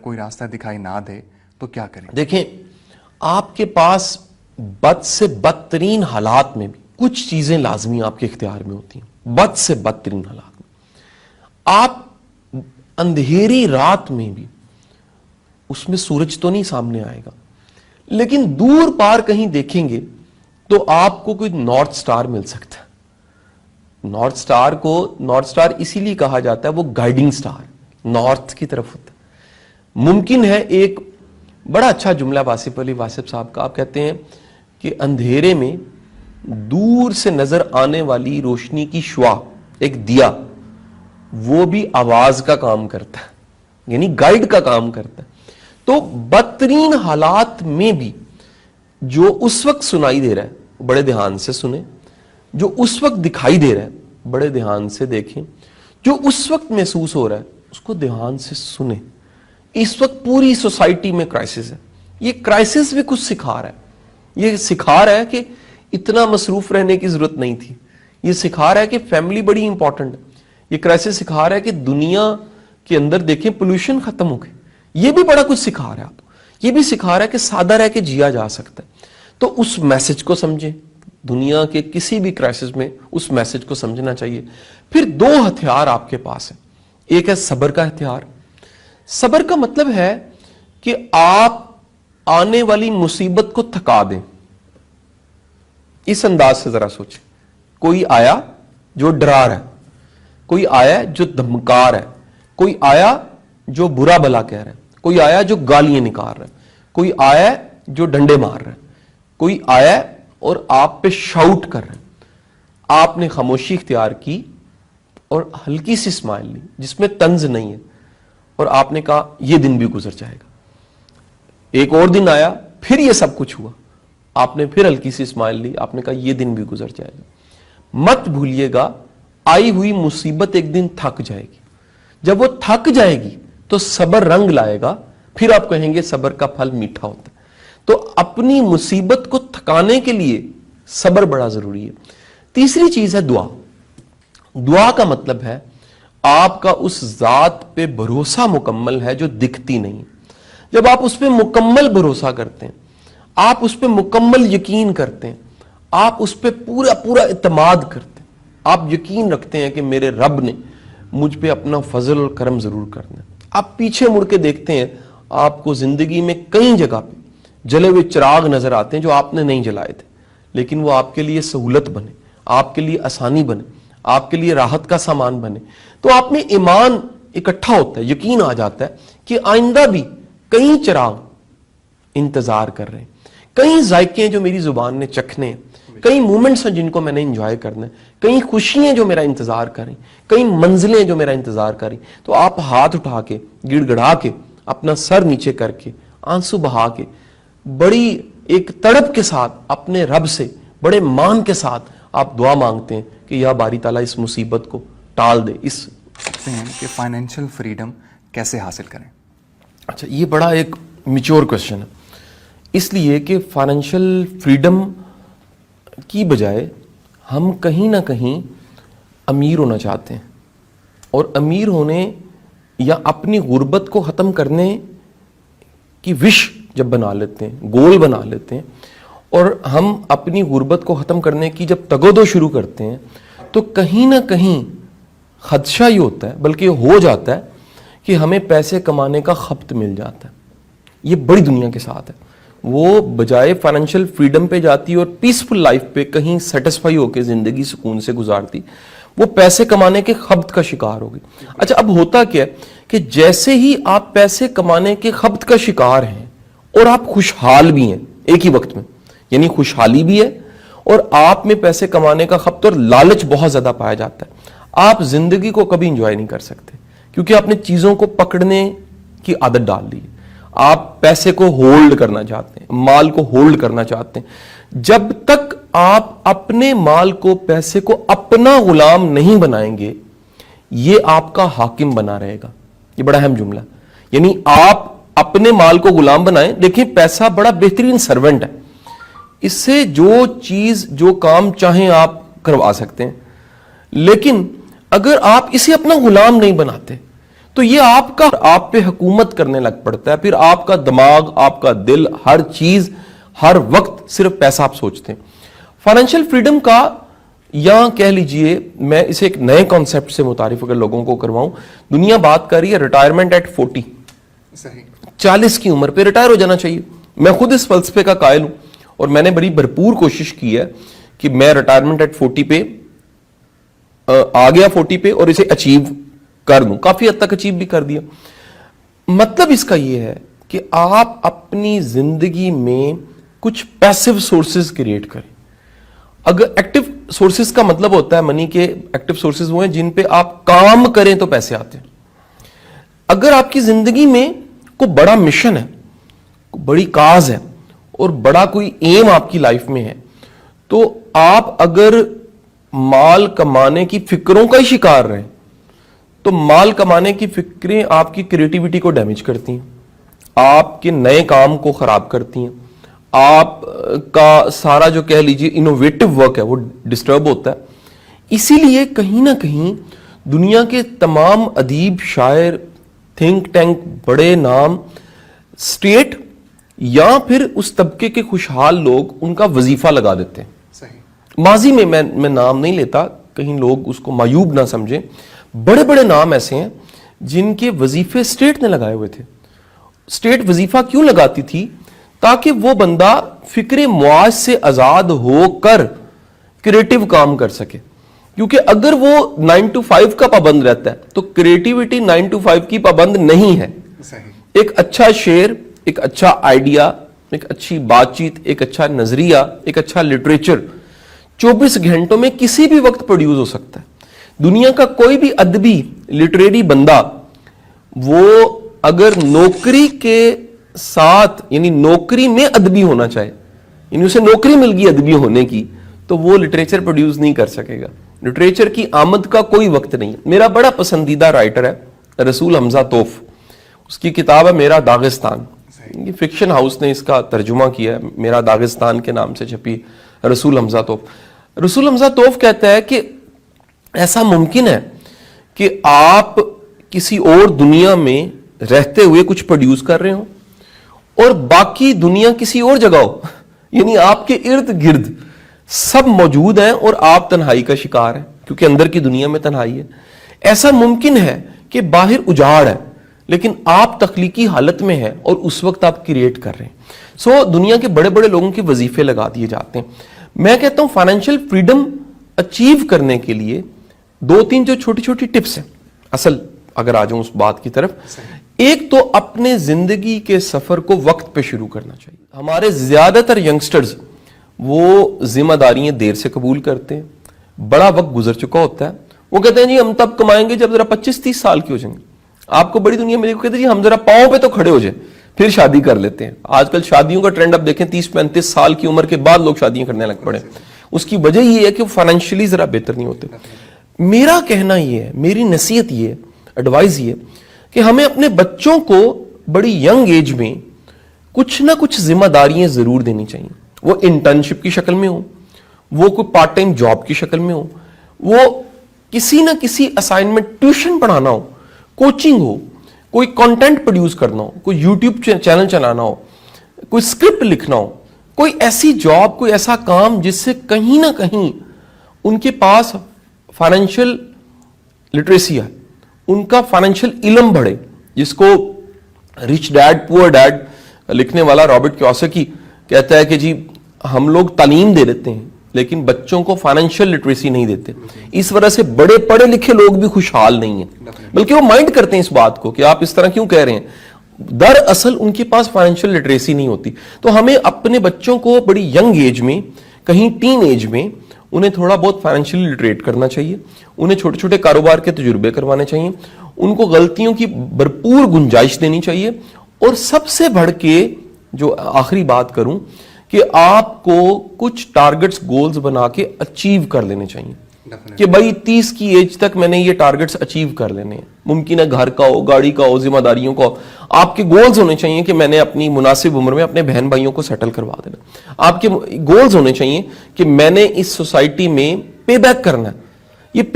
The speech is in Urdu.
کوئی راستہ دکھائی نہ دے تو کیا کریں؟ دیکھیں، آپ کے پاس بد سے بدترین حالات میں بھی کچھ چیزیں لازمی آپ کے اختیار میں ہوتی ہیں. بد سے بدترین حالات میں آپ اندھیری رات میں بھی، اس میں سورج تو نہیں سامنے آئے گا، لیکن دور پار کہیں دیکھیں گے تو آپ کو کوئی نارتھ سٹار مل سکتا ہے. نارتھ سٹار اسی لیے کہا جاتا ہے، وہ گائیڈنگ سٹار نارتھ کی طرف ہوتا ہے. ممکن ہے ایک بڑا اچھا جملہ واصف علی واصف صاحب کا، آپ کہتے ہیں کہ اندھیرے میں دور سے نظر آنے والی روشنی کی شعاع، ایک دیا، وہ بھی آواز کا کام کرتا ہے، یعنی گائیڈ کا کام کرتا ہے. تو بدترین حالات میں بھی جو اس وقت سنائی دے رہا ہے بڑے دھیان سے سنیں، جو اس وقت دکھائی دے رہا ہے بڑے دھیان سے دیکھیں، جو اس وقت محسوس ہو رہا ہے اس کو دھیان سے سنیں. اس وقت پوری سوسائٹی میں کرائسس ہے. یہ کرائسس بھی کچھ سکھا رہا ہے. یہ سکھا رہا ہے کہ اتنا مصروف رہنے کی ضرورت نہیں تھی. یہ سکھا رہا ہے کہ فیملی بڑی امپورٹنٹ ہے. یہ کرائسس سکھا رہا ہے کہ دنیا کے اندر دیکھیں پولوشن ختم ہو گئے. یہ بھی بڑا کچھ سکھا رہا ہے آپ. یہ بھی سکھا رہا ہے کہ سادہ رہ کے جیا جا سکتا ہے. تو اس میسج کو سمجھیں. دنیا کے کسی بھی کرائسس میں اس میسج کو سمجھنا چاہیے. پھر دو ہتھیار آپ کے پاس ہیں. ایک ہے صبر کا ہتھیار. صبر کا مطلب ہے کہ آپ آنے والی مصیبت کو تھکا دیں. اس انداز سے ذرا سوچیں. کوئی آیا جو ڈرا رہا ہے، کوئی آیا جو دھمکا رہا ہے، کوئی آیا جو برا بلا کہہ رہا ہے، کوئی آیا جو گالیاں نکال رہا ہے، کوئی آیا جو ڈنڈے مار رہا ہے، کوئی آیا اور آپ پہ شاؤٹ کر رہے ہیں. آپ نے خاموشی اختیار کی اور ہلکی سی اسمائل لی جس میں طنز نہیں ہے، اور آپ نے کہا یہ دن بھی گزر جائے گا. ایک اور دن آیا، پھر یہ سب کچھ ہوا، آپ نے پھر ہلکی سی اسمائل لی، آپ نے کہا یہ دن بھی گزر جائے گا. مت بھولیے گا آئی ہوئی مصیبت ایک دن تھک جائے گی. جب وہ تھک جائے گی تو صبر رنگ لائے گا، پھر آپ کہیں گے صبر کا پھل میٹھا ہوتا ہے. تو اپنی مصیبت کو تھکانے کے لیے صبر بڑا ضروری ہے. تیسری چیز ہے دعا. دعا کا مطلب ہے آپ کا اس ذات پہ بھروسہ مکمل ہے جو دکھتی نہیں. جب آپ اس پہ مکمل بھروسہ کرتے ہیں، آپ اس پہ مکمل یقین کرتے ہیں، آپ اس پہ پورا پورا اعتماد کرتے ہیں، آپ یقین رکھتے ہیں کہ میرے رب نے مجھ پہ اپنا فضل اور کرم ضرور کرنا ہے. آپ پیچھے مڑ کے دیکھتے ہیں، آپ کو زندگی میں کئی جگہ پہ جلے ہوئے چراغ نظر آتے ہیں جو آپ نے نہیں جلائے تھے، لیکن وہ آپ کے لیے سہولت بنے، آپ کے لیے آسانی بنے، آپ کے لیے راحت کا سامان بنے. تو آپ میں ایمان اکٹھا ہوتا ہے، یقین آ جاتا ہے کہ آئندہ بھی کئی چراغ انتظار کر رہے ہیں، کئی ذائقے ہیں جو میری زبان نے چکھنے ہیں، کئی مومنٹس ہیں جن کو میں نے انجوائے کرنا ہے، کئی خوشیاں جو میرا انتظار کریں، کئی منزلیں جو میرا انتظار کریں. تو آپ ہاتھ اٹھا کے، گڑ گڑا کے، اپنا سر نیچے کر کے، آنسو بہا کے، بڑی ایک تڑپ کے ساتھ اپنے رب سے بڑے مان کے ساتھ آپ دعا مانگتے ہیں کہ یا باری تعالیٰ اس مصیبت کو ٹال دے. اس ہیں کہ فائنینشیل فریڈم کیسے حاصل کریں؟ اچھا، یہ بڑا ایک میچور کوشچن ہے، اس لیے کہ فائنینشیل فریڈم کی بجائے ہم کہیں نہ کہیں امیر ہونا چاہتے ہیں، اور امیر ہونے یا اپنی غربت کو ختم کرنے کی وش جب بنا لیتے ہیں، گول بنا لیتے ہیں، اور ہم اپنی غربت کو ختم کرنے کی جب تگودو شروع کرتے ہیں، تو کہیں نہ کہیں خدشہ یہ ہوتا ہے، بلکہ ہو جاتا ہے کہ ہمیں پیسے کمانے کا خبت مل جاتا ہے. یہ بڑی دنیا کے ساتھ ہے. وہ بجائے فائنینشیل فریڈم پہ جاتی اور پیسفل لائف پہ کہیں سیٹسفائی ہو کے زندگی سکون سے گزارتی، وہ پیسے کمانے کے خبت کا شکار ہوگی. اچھا، اب ہوتا کیا ہے کہ جیسے ہی آپ پیسے کمانے کے خبت کا شکار ہیں اور آپ خوشحال بھی ہیں ایک ہی وقت میں، یعنی خوشحالی بھی ہے اور آپ میں پیسے کمانے کا خبت اور لالچ بہت زیادہ پایا جاتا ہے، آپ زندگی کو کبھی انجوائے نہیں کر سکتے، کیونکہ آپ نے چیزوں کو پکڑنے کی عادت ڈال لی ہے. آپ پیسے کو ہولڈ کرنا چاہتے ہیں، مال کو ہولڈ کرنا چاہتے ہیں. جب تک آپ اپنے مال کو، پیسے کو اپنا غلام نہیں بنائیں گے، یہ آپ کا حاکم بنا رہے گا. یہ بڑا اہم جملہ، یعنی آپ اپنے مال کو غلام بنائیں. دیکھیں، پیسہ بڑا بہترین سرونٹ ہے، اس سے جو چیز، جو کام چاہیں آپ کروا سکتے ہیں، لیکن اگر آپ اسے اپنا غلام نہیں بناتے تو یہ آپ پہ حکومت کرنے لگ پڑتا ہے. پھر آپ کا دماغ، آپ کا دل، ہر چیز ہر وقت صرف پیسہ آپ سوچتے ہیں. فائنینشیل فریڈم کا، یا کہہ لیجئے میں اسے ایک نئے کانسیپٹ سے متعارف اگر لوگوں کو کرواؤں، دنیا بات کر رہی ہے ریٹائرمنٹ ایٹ 40. صحیح. 40 کی عمر پہ ریٹائر ہو جانا چاہیے. میں خود اس فلسفے کا قائل ہوں اور میں نے بڑی بھرپور کوشش کی ہے کہ میں ریٹائرمنٹ ایٹ 40 پہ آ گیا 40 پہ اور اسے اچیو کر دوں. کافی حد تک اچیو بھی کر دیا. مطلب اس کا یہ ہے کہ آپ اپنی زندگی میں کچھ پیسو سورسز کریٹ کریں. اگر ایکٹیو سورسز کا مطلب ہوتا ہے منی کے ایکٹیو سورسز وہ ہیں جن پہ آپ کام کریں تو پیسے آتے ہیں. اگر آپ کی زندگی میں کوئی بڑا مشن ہے، کوئی بڑی کاز ہے اور بڑا کوئی ایم آپ کی لائف میں ہے، تو آپ اگر مال کمانے کی فکروں کا ہی شکار رہے تو مال کمانے کی فکریں آپ کی کریٹیوٹی کو ڈیمیج کرتی ہیں، آپ کے نئے کام کو خراب کرتی ہیں، آپ کا سارا جو کہہ لیجیے انوویٹو ورک ہے وہ ڈسٹرب ہوتا ہے. اسی لیے کہیں نہ کہیں دنیا کے تمام ادیب، شاعر، تھنک ٹینک، بڑے نام، اسٹیٹ یا پھر اس طبقے کے خوشحال لوگ ان کا وظیفہ لگا دیتے ہیں. صحیح. ماضی میں نام نہیں لیتا، کہیں لوگ اس کو معیوب نہ سمجھیں. بڑے بڑے نام ایسے ہیں جن کے وظیفے اسٹیٹ نے لگائے ہوئے تھے. اسٹیٹ وظیفہ کیوں لگاتی تھی؟ تاکہ وہ بندہ فکر معاش سے آزاد ہو کر کریٹیو کام کر سکے. کیونکہ اگر وہ 9 to 5 کا پابند رہتا ہے تو کریٹیوٹی 9 to 5 کی پابند نہیں ہے. صحیح. ایک اچھا شعر، ایک اچھا آئیڈیا، ایک اچھی بات چیت، ایک اچھا نظریہ، ایک اچھا لٹریچر 24 گھنٹوں میں کسی بھی وقت پروڈیوس ہو سکتا ہے. دنیا کا کوئی بھی ادبی لٹریری بندہ وہ اگر نوکری کے ساتھ، یعنی نوکری میں ادبی ہونا چاہے، یعنی اسے نوکری مل گئی ادبی ہونے کی، تو وہ لٹریچر پروڈیوس نہیں کر سکے گا. لٹریچر کی آمد کا کوئی وقت نہیں. میرا بڑا پسندیدہ رائٹر ہے رسول حمزہ توف. اس کی کتاب ہے میرا داغستان. یہ فکشن ہاؤس نے اس کا ترجمہ کیا ہے، میرا داغستان کے نام سے چھپی رسول حمزہ توف. رسول حمزہ توف کہتا ہے کہ ایسا ممکن ہے کہ آپ کسی اور دنیا میں رہتے ہوئے کچھ پروڈیوس کر رہے ہوں اور باقی دنیا کسی اور جگہ ہو، یعنی آپ کے ارد گرد سب موجود ہیں اور آپ تنہائی کا شکار ہیں کیونکہ اندر کی دنیا میں تنہائی ہے. ایسا ممکن ہے کہ باہر اجاڑ ہے لیکن آپ تخلیقی حالت میں ہیں اور اس وقت آپ کریٹ کر رہے ہیں. سو دنیا کے بڑے بڑے لوگوں کے وظیفے لگا دیے جاتے ہیں. میں کہتا ہوں فائنینشیل فریڈم اچیو کرنے کے لیے 2-3 جو چھوٹی چھوٹی ٹپس ہیں. اصل اگر آ جاؤں اس بات کی طرف، ایک تو اپنے زندگی کے سفر کو وقت پہ شروع کرنا چاہیے. ہمارے زیادہ تر ینگسٹرز وہ ذمہ داریاں دیر سے قبول کرتے ہیں، بڑا وقت گزر چکا ہوتا ہے. وہ کہتے ہیں جی ہم تب کمائیں گے جب ذرا 25-30 سال کے ہو جائیں گے. آپ کو بڑی دنیا میں کہتے ہیں جی ہم ذرا پاؤں پہ تو کھڑے ہو جائیں پھر شادی کر لیتے ہیں. آج کل شادیوں کا ٹرینڈ اب دیکھیں، 30-35 سال کی عمر کے بعد لوگ شادیاں کرنے لگ پڑے. اس کی وجہ یہ ہے کہ وہ فائنینشلی ذرا بہتر نہیں ہوتے. میرا کہنا یہ ہے، میری نصیحت یہ ہے، ایڈوائز یہ کہ ہمیں اپنے بچوں کو بڑی ینگ ایج میں کچھ نہ کچھ ذمہ داریاں ضرور دینی چاہیے. وہ انٹرنشپ کی شکل میں ہو، وہ کوئی پارٹ ٹائم جاب کی شکل میں ہو، وہ کسی نہ کسی اسائنمنٹ، ٹیوشن پڑھانا ہو، کوچنگ ہو، کوئی کنٹینٹ پروڈیوس کرنا ہو، کوئی یوٹیوب چینل چلانا ہو، کوئی اسکرپٹ لکھنا ہو، کوئی ایسی جاب، کوئی ایسا کام جس سے کہیں نہ کہیں ان کے پاس فائنینشیل لٹریسی ہے، ان کا فائنینشیل علم بڑھے. جس کو رچ ڈیڈ پور ڈیڈ لکھنے والا رابرٹ کیوساکی کہتا ہے کہ جی ہم لوگ تعلیم دے دیتے ہیں لیکن بچوں کو فائنینشیل لٹریسی نہیں دیتے. اس وجہ سے بڑے پڑھے لکھے لوگ بھی خوشحال نہیں ہیں، بلکہ وہ مائنڈ کرتے ہیں اس بات کو کہ آپ اس طرح کیوں کہہ رہے ہیں. دراصل ان کے پاس فائنینشیل لٹریسی نہیں ہوتی. تو ہمیں اپنے بچوں کو بڑی ینگ ایج میں، کہیں ٹین ایج میں، انہیں تھوڑا بہت فائنینشیلی لٹریٹ کرنا چاہیے. انہیں چھوٹے چھوٹے کاروبار کے تجربے کروانے چاہیے. ان کو غلطیوں کی بھرپور گنجائش دینی چاہیے. اور سب سے بڑھ کے جو آخری بات کروں کہ آپ کو کچھ ٹارگٹس، گولز بنا کے اچیو کر لینے چاہیے کہ بھائی 30 کی ایج تک میں نے یہ ٹارگٹس اچیو کر لینے ہیں. ممکن ہے گھر کا ہو، گاڑی کا ہو، ذمہ داریوں کا ہو. آپ کے گولز ہونے چاہیے کہ میں نے اپنی مناسب عمر میں اپنے بہن بھائیوں کو سیٹل کروا دینا. آپ کے گولز ہونے چاہیے کہ میں نے اس سوسائٹی میں پے بیک کرنا ہے. یہ پے